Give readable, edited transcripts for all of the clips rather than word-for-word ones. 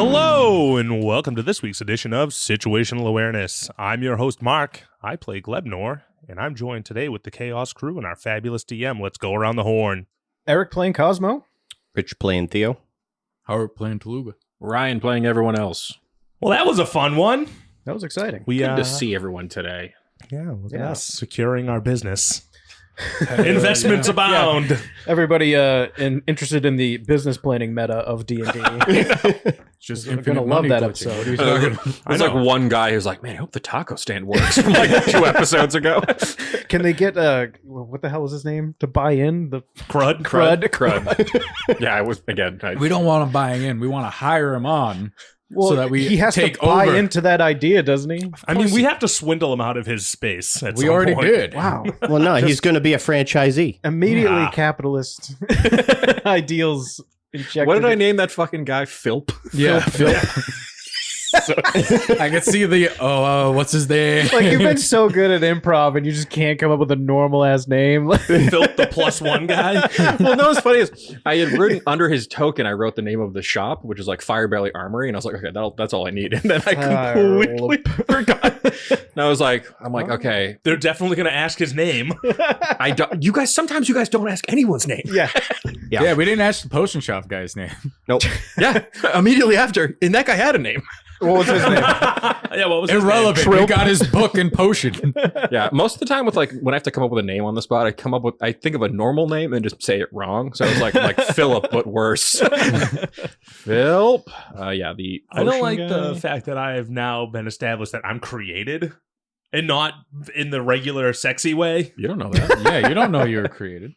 Hello, and welcome to this week's edition of Situational Awareness. I'm your host, Mark. I play Glebnor, and I'm joined today with the Chaos crew and our fabulous DM. Let's go around the horn. Eric playing Cosmo. Rich playing Theo. Howard playing Toluga. Ryan playing everyone else. Well, that was a fun one. That was exciting. Good to see everyone today. Yeah, look at us securing our business. Investments abound. Everybody interested in the business planning meta of D&D. Just I'm going to love that episode. There's like one guy who's like, man, I hope the taco stand works from like 2 episodes ago. Can they get, what the hell was his name? To buy in? The Crud. Crud. Yeah, I was, again. We don't want him buying in. We want to hire him on Well, so that we he has take to buy over. into that idea, doesn't he? I mean, we have to swindle him out of his space at We some already point. did. Wow. Well, no, he's going to be a franchisee. Immediately Nah. capitalist ideals injected. What did I name that fucking guy? Philp? Yeah. I can see the, what's his name? Like, you've been so good at improv and you just can't come up with a normal ass name. Philp the +1 guy. Well, no, what's funny is I had written under his token, I wrote the name of the shop, which is like Firebelly Armory. And I was like, okay, that's all I need. And then I completely forgot. And I was like, okay. They're definitely going to ask his name. Sometimes you guys don't ask anyone's name. Yeah. Yeah, we didn't ask the potion shop guy's name. Nope. Yeah, immediately after. And that guy had a name. What was his name? Yeah, what was his Irrelevant. name? We got his book and potion. Yeah, most of the time with like when I have to come up with a name on the spot, I think of a normal name and just say it wrong. So I was like Philip, but worse. Philp. Yeah, the I don't like guy. the fact that I have now been established that I'm created and not in the regular sexy way. You don't know that. Yeah, you don't know you were created.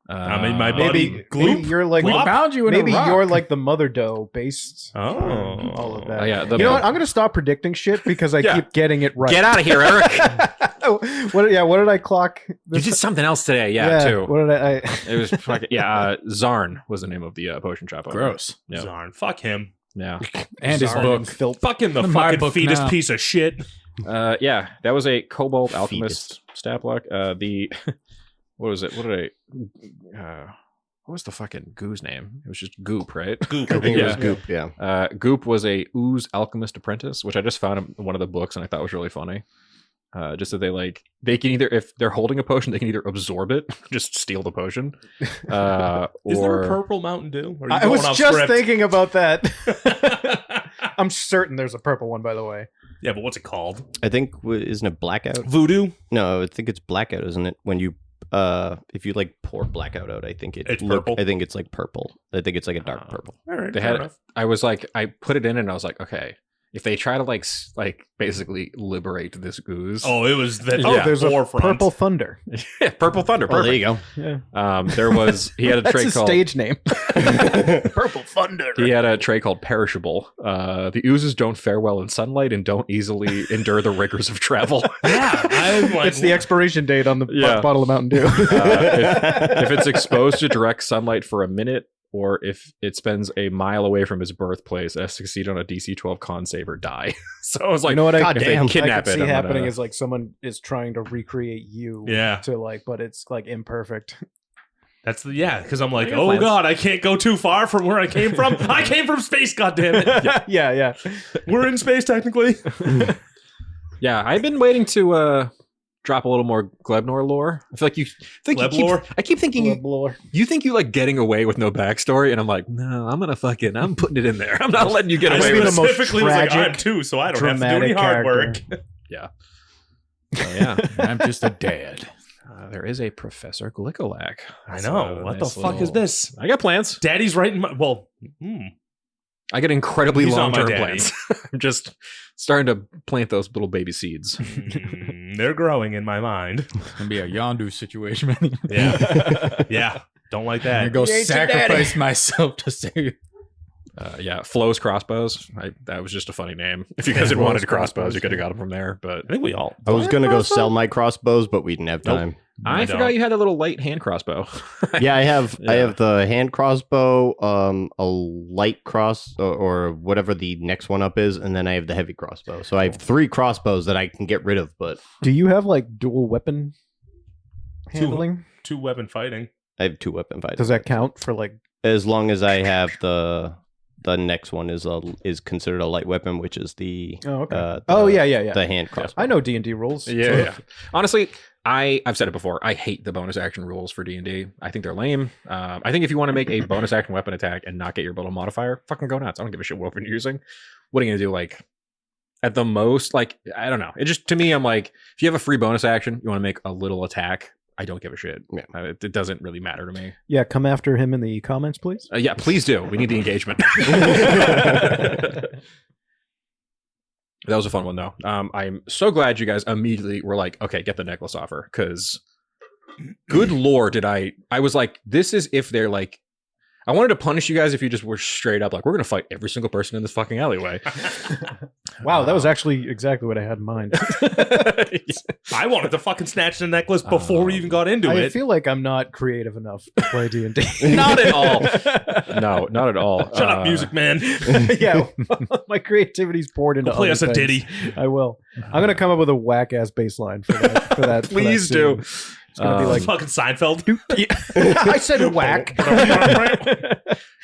I mean, my buddy Maybe Gloop. you're like We found you in maybe a rock. you're like the mother dough based Oh. on all of that. Yeah, You know what? I'm gonna stop predicting shit because I Yeah. keep getting it right. Get out of here, Eric. What did I clock? You did something else today. Yeah, too. What did I It was fucking, Zarn was the name of the potion shop. owner. Gross. Yeah. Zarn. Fuck him. Yeah. And his Zarn book. Phil. Fucking the In my fucking book fetus now. piece of shit. Yeah, that was a Cobalt Alchemist stat block. What was it? What was the fucking goo's name? It was just Goop, right? Goop. I think it was Yeah. Goop, yeah. Goop was a Ooze Alchemist Apprentice, which I just found in one of the books and I thought was really funny. Just that they can either, if they're holding a potion, they can either absorb it, just steal the potion. Is there a Or purple Mountain Dew? Or are you I going was off just script? thinking about that. I'm certain there's a purple one, by the way. Yeah, but what's it called? I think, isn't it Blackout? Voodoo? No, I think it's Blackout, isn't it? When you, if you like pour Blackout out, I think It's purple? I think it's like purple. I think it's like a dark purple. All right, they fair had, enough. I was like, I put it in and I was like, okay, if they try to like basically liberate this ooze. Oh, it was the Yeah. There's a forefront. purple thunder. Yeah, Purple Thunder. Oh, there you Perfect. go. Yeah. He had a That's trait his called stage name. Purple Thunder. He had a trait called Perishable. The oozes don't fare well in sunlight and don't easily endure the rigors of travel. Yeah, I'm like, It's the expiration date on the Yeah. bottle of Mountain Dew. If it's exposed to direct sunlight for a minute, or if it spends a mile away from his birthplace, it has to succeed on a DC 12 con save or die. So I was like, You know what I God if damn. they kidnap I could it, see I'm happening gonna- is like someone is trying to recreate you. Yeah. To like, but it's like imperfect. That's because I'm like, I got oh plans. god, I can't go too far from where I came from. I came from space, goddammit. Yeah. We're in space technically. yeah, I've been waiting to drop a little more Glebnor lore. I feel like Gleb-lore? I keep thinking you think you like getting away with no backstory, and I'm like, no, I'm putting it in there. I'm not letting you get I away be with the it. most specifically was like, I'm tragic, two, so I don't have to do any dramatic hard character. work. So, yeah. I'm just a dad. There is a Professor Glicolac. I know. What the fuck is this? I got plans. Daddy's right in my I get incredibly He's not my long-term daddy. plans. I'm just starting to plant those little baby seeds. They're growing in my mind. It's going to be a Yondu situation, man. Yeah. Yeah. Don't like I'm that. going to go He ain't your sacrifice myself to save. Yeah, Flo's Crossbows. That was just a funny name. If you guys had Flo's wanted crossbows, Crossbows, you could have got them from there. But I think we all. I was going to go sell my crossbows, but we didn't have Nope. time. I don't. forgot you had a little light hand crossbow. Yeah, I have Yeah. the hand crossbow, a light cross or whatever the next one up is, and then I have the heavy crossbow. So I have 3 crossbows that I can get rid of, but Do you have like dual weapon handling? 2 weapon fighting. I have 2 weapon fighting. Does that count for like? As long as I have the the next one is considered a light weapon, which is the yeah. the hand crossbow. I know D&D rules. Yeah. Honestly, I've said it before. I hate the bonus action rules for D&D. I think they're lame. I think if you want to make a bonus action weapon attack and not get your ability modifier, fucking go nuts. I don't give a shit what weapon you're using. What are you gonna do? Like, at the most, like, I don't know. It just, to me, I'm like, if you have a free bonus action, you want to make a little attack, I don't give a shit. Yeah. It doesn't really matter to me. Yeah, come after him in the comments, please. Yeah, please do. We need the engagement. That was a fun one, though. I'm so glad you guys immediately were like, okay, get the necklace off her. Because, good lord, I was like, this is if they're like, I wanted to punish you guys if you just were straight up like, we're going to fight every single person in this fucking alleyway. Wow, that was actually exactly what I had in mind. I wanted to fucking snatch the necklace before we even got into I it. feel like I'm not creative enough to play D&D. Not at all. No, not at all. Shut up, music man. Yeah, my creativity's poured into Play other us a things. ditty. I will. I'm going to come up with a whack-ass bass line for that. Please do. It's going to be like, Fucking Seinfeld. I said whack.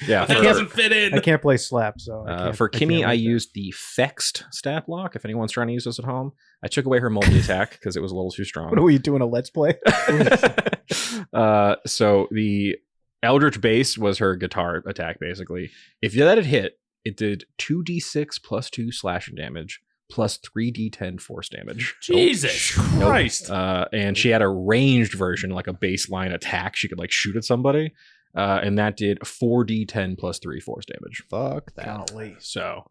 Yeah. That doesn't fit in. I can't play slap, so I can't, For Kimmy, can't I like used the Fexed stat block. If anyone's trying to use this at home, I took away her multi attack because it was a little too that. strong. What are we doing, a let's play? So the Eldritch Bass was her guitar attack, basically. If you let it hit, it did 2d6 plus 2 slashing damage plus 3d10 force damage. Jesus Christ. And she had a ranged version, like a baseline attack. She could like shoot at somebody. And that did 4d10 plus 3 force damage. Fuck that. Golly. So,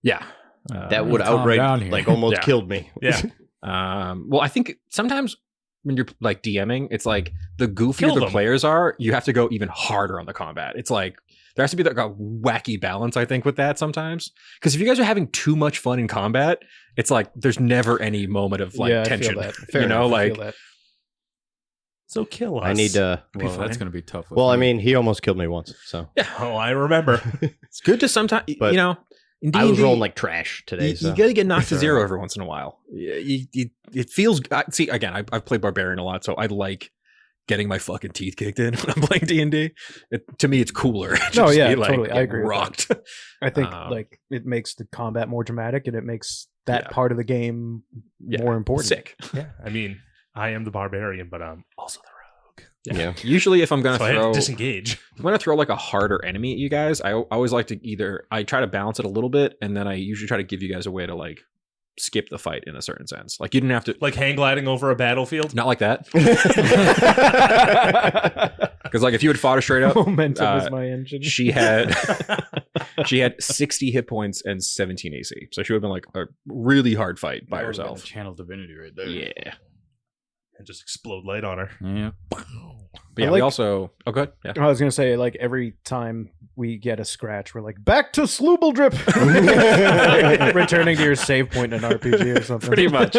yeah. That would Calm outright down here. like almost Yeah. killed me. Yeah. Well, I think sometimes when you're like DMing, it's like the goofier Kill the them. players are, you have to go even harder on the combat. It's like there has to be like a wacky balance, I think, with that sometimes. Because if you guys are having too much fun in combat, it's like there's never any moment of like Yeah, I feel tension. that. You know, I like feel that. So kill us. I need to. Well, fine. that's going to be tough. with Well, I me. mean, he almost killed me once, so Oh, I remember. it's good to sometimes, But you know, in I was D&D, rolling like trash today. you so. gotta get knocked to Sure. zero every once in a while. It feels. See, again, I've played Barbarian a lot, so I like getting my fucking teeth kicked in when I'm playing D&D. To me, it's cooler. No, Just yeah, be, like, totally. I get agree with that. rocked. I think Um, like it makes the combat more dramatic and it makes that Yeah. part of the game Yeah, more important. Sick. Yeah. I mean, I am the barbarian, but I'm also the rogue. Yeah. Usually, if I'm gonna So I had throw, to disengage. if I'm gonna throw like a harder enemy at you guys, I always like to I try to balance it a little bit, and then I usually try to give you guys a way to like skip the fight in a certain sense. Like you didn't have to, Like hang gliding over a battlefield. not like that, because like if you had fought her straight up, Momentum is my engine. she had 60 hit points and 17 AC, so she would have been like a really hard fight by That would've been herself. a channel divinity right there. Yeah, And just explode light on her. Yeah. but yeah, I we like- also. Oh, good. Yeah. I was gonna say, like every time we get a scratch, we're like, back to Slooble Drip, returning to your save point in an RPG or something. Pretty much.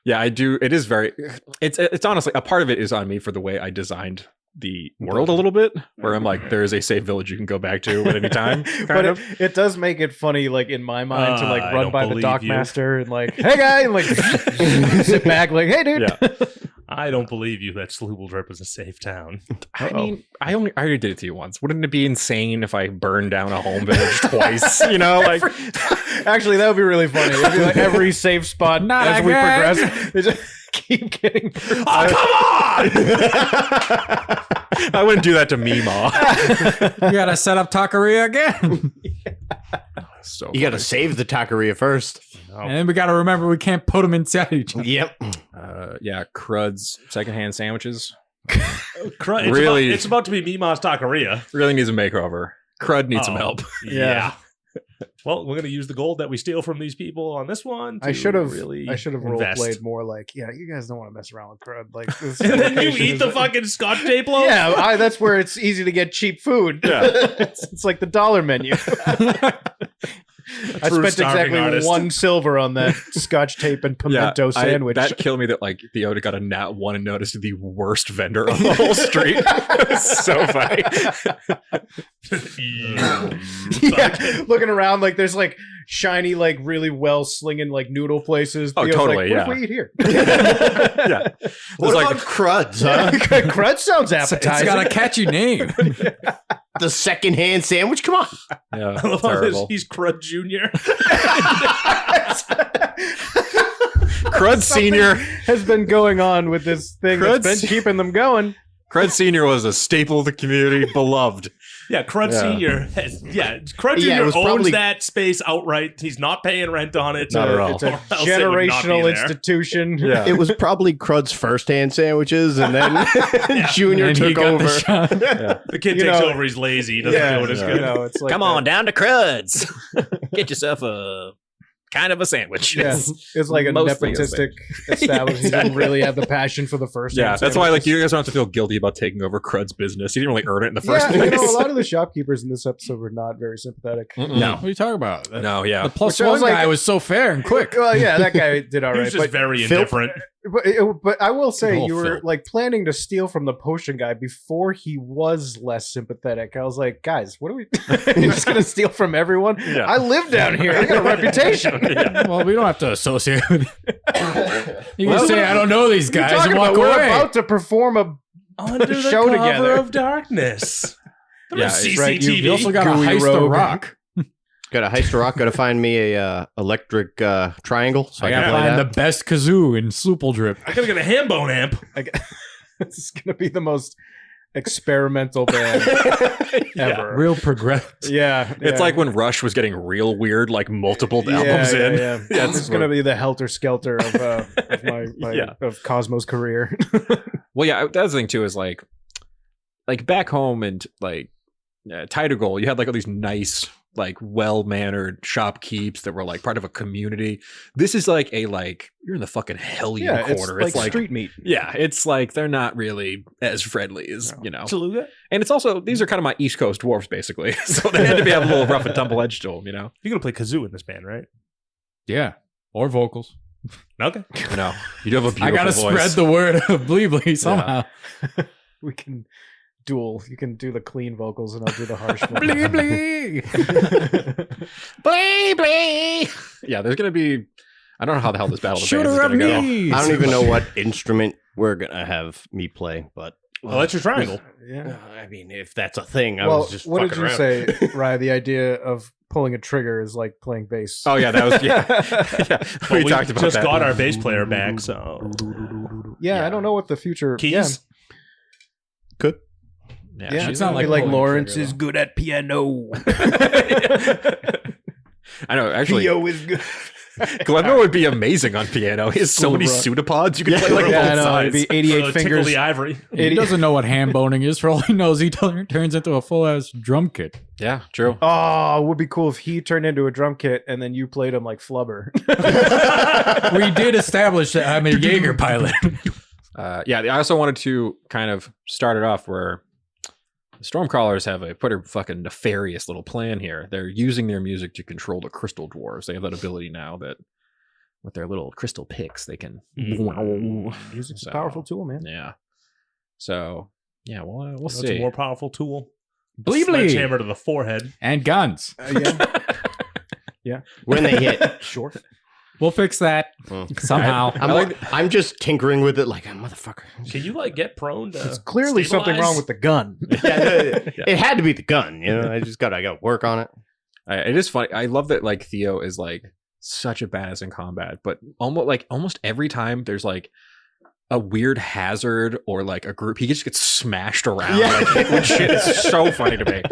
Yeah, I do. It is very. It's honestly a part of it is on me for the way I designed the world a little bit, where I'm like, there is a safe village you can go back to at any time. But it does make it funny, like in my mind, to like I run don't by the believe dock you. master and like, hey guy, and like sit back, like, hey dude. Yeah. I don't believe you that Sloobeldrip is a safe town. I mean, I already did it to you once. Wouldn't it be insane if I burned down a home village twice? You know, like Actually, that would be really funny. It'd be like every safe spot Not as we again. progress. They just keep getting. Oh, come on! I wouldn't do that to Meemaw. You got to set up Taqueria again. So You got to save the taqueria first. And then we got to remember we can't put them inside each other. Yep. yeah, Crud's secondhand sandwiches Really, it's about to be Mima's Taqueria. really needs a makeover. Crud needs some Oh. help. Yeah. Well, we're gonna use the gold that we steal from these people on this one. I should have really role invest. played more like, yeah, you guys don't want to mess around with crud. Like, this And then you location eat is- the fucking Scotch tape loaf. Yeah, that's where it's easy to get cheap food. Yeah. it's like the dollar menu. I true spent starving exactly artist. 1 silver on that Scotch tape and pimento sandwich. That killed me that like the Oda got a nat 1 and noticed the worst vendor on the whole street. It was so funny. Yeah, looking around like there's like shiny, like really well slinging like noodle places. Oh, Theo's totally, Like, what yeah. if we eat here? Yeah. What There's about cruds, huh? Crud sounds It's appetizing. got a catchy name. the secondhand sandwich. Come on. Yeah, I love how terrible. he's Crud Junior. Crud Senior. has been going on with this thing that's Crud's- been keeping them going. Crud Senior was a staple of the community, beloved. Yeah, Crud Yeah. Senior. Crud Yeah, Junior it was owns probably- that space outright. He's not paying rent on it. Not at all. It's a Or else it would not be generational there. institution. Yeah. It was probably Crud's first hand sandwiches, and then Junior And he took got over. the shot. The kid You takes know- over. He's lazy. He doesn't Yeah, know what it's yeah. good. you know, it's like Come that. on down to Crud's. Get yourself a kind of a sandwich. Yeah, it's like a Mostly a nepotistic establishment. He didn't really have the passion for the first. Yeah, hand that's why like sandwiches. you guys don't have to feel guilty about taking over Crud's business. He didn't really earn it in the first Yeah, place. you know, a lot of the shopkeepers in this episode were not very sympathetic. No. What are you talking about? No, yeah. The plus Which I one was like- guy was so fair and quick. Well, yeah, that guy did all He right. was just But, very Phil- indifferent. but I will say, The whole you were film. like planning to steal from the potion guy before he was less sympathetic. I was like, guys, what are we? You're just gonna steal from everyone? Yeah. I live down here. I got a reputation. Well, we don't have to associate with you. Well, can say, I don't know these What are you guys talking and walk about? We're away. about to perform a Under the show cover together. of darkness. Yeah, There's it's right, CCTV. You also got to Gooey heist the rogue. rock. Got a heist a rock. Got to find me a electric triangle so I, I can gotta play find that. the best kazoo in Sloople Drip. I gotta get a ham bone amp. This is gonna be the most experimental band ever. Real progressive. Yeah, It's like when Rush was getting real weird, like multiple albums in. Yeah. Yeah, This is gonna be the helter skelter of my Yeah. of Cosmo's career. Well, yeah, that's the thing too is like back home and like Tidal, you had like all these nice, like well-mannered shopkeeps that were like part of a community. This is like you're in the fucking hellion Yeah, it's quarter. like street meat. Yeah, it's like they're not really as friendly as No. you know. Chaluga? And it's also these are kind of my East Coast dwarves basically, so they had to have a little rough and tumble edge to them, you know. You're gonna play kazoo in this band, right? Yeah. Or vocals. Okay. No, you do have a beautiful I gotta voice. spread the word of Blee Blee somehow. We can duel. You can do the clean vocals, and I'll do the harsh ones. Blee Blee. Blee blee. Yeah, there's gonna be. I don't know how the hell this battle of the Shoot bands is her at gonna go. me. I don't even know what instrument we're gonna have me play, but Well, that's your triangle. Yeah. I mean, if that's a thing, I Well, was just what did fucking you around. say, Ryan? The idea of pulling a trigger is like playing bass. Oh yeah, that was yeah. Well, we talked about just that. got our bass player back, so Yeah, I don't know what the future. keys. Could Yeah, Yeah, she's it's not like pulling a Lawrence trigger, is though. good at piano. I know. Actually, Pio is good. Glenmore would be amazing on piano. He has so many School pseudopods. You can play like Yeah, I both know. sides. It'd be 88 Tickle fingers. the ivory. He doesn't know what ham boning is. For all he knows, he turns into a full ass drum kit. Yeah, true. Oh, it would be cool if he turned into a drum kit and then you played him like Flubber. We did establish that I'm a Jaeger pilot. Yeah, I also wanted to kind of start it off where the Stormcrawlers have a pretty fucking nefarious little plan here. They're using their music to control the crystal dwarves. They have that ability now that with their little crystal picks, they can. Music's a powerful tool, man. Yeah. So yeah, we'll That's see. a more powerful tool. Blee Blee. Sledgehammer to the forehead. And guns. Yeah. when they hit. Sure. We'll fix that somehow. I'm just tinkering with it like a motherfucker. Can you like get prone to? There's clearly something wrong with the gun. It had to be the gun, you know. I got to work on it. It is funny. I love that like Theo is like such a badass in combat, but almost every time there's like a weird hazard or like a group, he just gets smashed around. Yeah. Like hit with shit. It's so funny to me.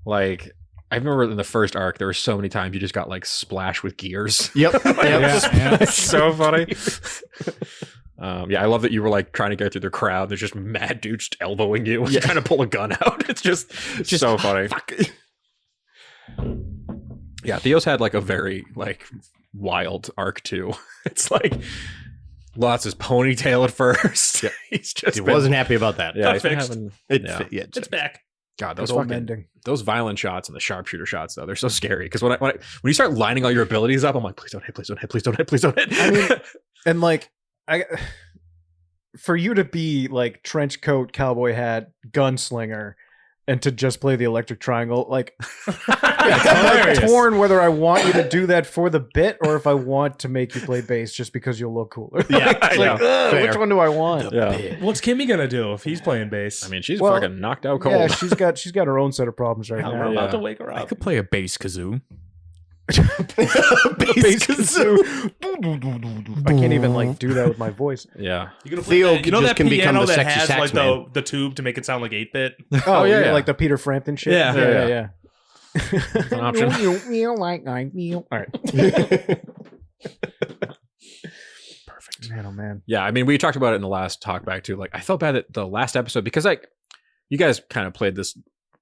Like I remember in the first arc, there were so many times you just got like splashed with gears. Yep. Yeah. It's so funny. Yeah, I love that you were like trying to go through the crowd. There's just mad dudes just elbowing you when you're trying to pull a gun out. It's just so funny. Fuck. Yeah, Theo's had like a very like wild arc too. It's like lots of ponytail at first. Yeah. He's just He been- wasn't happy about that. Yeah, Got he's been fixed. having. It, Yeah. yeah. It's back. God, Good those old fucking mending. those violent shots and the sharpshooter shots though, they're so scary. Because when you start lining all your abilities up, I'm like, please don't hit, please don't hit, please don't hit, please don't hit. I mean, and like, for you to be like trench coat, cowboy hat, gunslinger, and to just play the electric triangle. Like, I'm like torn whether I want you to do that for the bit or if I want to make you play bass just because you'll look cooler. Yeah, It's like, which one do I want? Yeah. What's Kimmy gonna do if he's playing bass? I mean, she's Well, fucking knocked out cold. Yeah, she's got her own set of problems right we're now. about to wake her I up. could play a bass kazoo. Bass kazoo. I can't even like do that with my voice. Yeah. You gonna Theo that, you know just that can become piano the that sexy has sax like man. the tube to make it sound like 8-bit? Oh yeah, yeah, yeah. like the Peter Frampton shit. Yeah. yeah. It's an option. All right. Perfect. Man, oh man. Yeah, I mean, we talked about it in the last talk back too. Like, I felt bad that the last episode, because like you guys kind of played this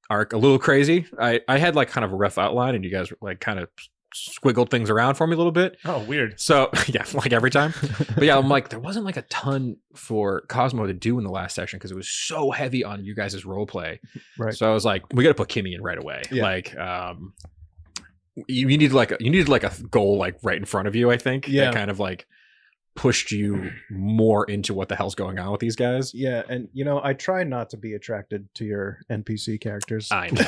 arc a little crazy. I had like kind of a rough outline, and you guys like kind of squiggled things around for me a little bit. Oh, weird. So yeah, like every time. But yeah, I'm like, there wasn't like a ton for Cosmo to do in the last section because it was so heavy on you guys' role play. Right. So I was like, we got to put Kimmy in right away. Yeah. Like, you needed like a goal like right in front of you. I think. Yeah. That kind of like pushed you more into what the hell's going on with these guys. Yeah, and you know, I try not to be attracted to your NPC characters. I know.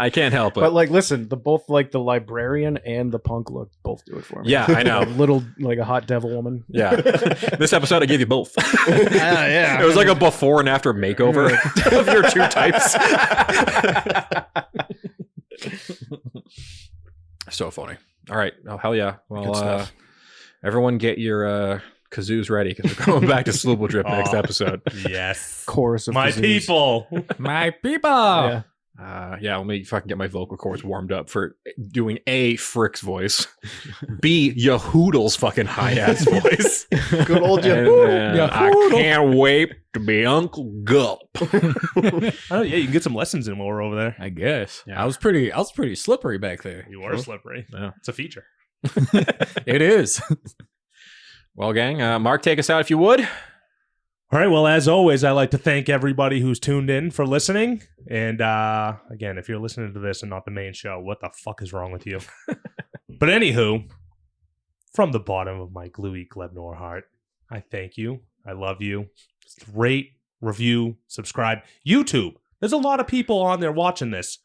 I can't help it. But like, listen, both like the librarian and the punk look both do it for me. Yeah, I know. A little like a hot devil woman. Yeah. This episode, I gave you both. Yeah. It was like a before and after makeover of your two types. So funny. All right. Oh, hell yeah. Good Well, stuff. everyone get your kazoos ready because we're going back to Slooble Drip next Oh. episode. Yes. Chorus of My kazoos. people. My people. Yeah. Yeah, let me fucking get my vocal cords warmed up for doing A, Frick's voice, B, Yahoodle's fucking high-ass voice. Good old And Yahoodle. then I Yahoodle. can't wait to be Uncle Gulp. Oh yeah, you can get some lessons in while we're over there. I guess. Yeah. I was pretty slippery back there. You are slippery. Yeah. It's a feature. It is. Well, gang, Mark, take us out if you would. All right. Well, as always, I like to thank everybody who's tuned in for listening. And again, if you're listening to this and not the main show, what the fuck is wrong with you? But anywho, from the bottom of my gluey Glebnor heart, I thank you. I love you. Rate, review, subscribe. YouTube. There's a lot of people on there watching this.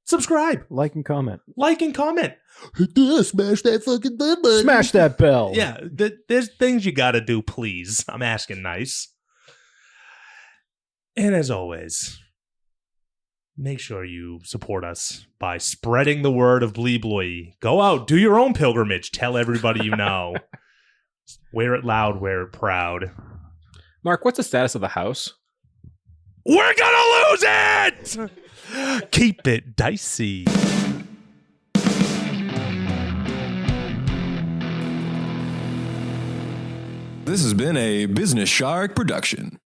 Subscribe, Like and comment. like, and comment. Smash that fucking bell button. Smash that bell. Yeah, there's things you got to do, please. I'm asking nice. And as always, make sure you support us by spreading the word of Bleebloy. Go out, do your own pilgrimage. Tell everybody you know. Wear it loud, wear it proud. Mark, what's the status of the house? We're gonna lose it! Keep it dicey. This has been a Business Shark production.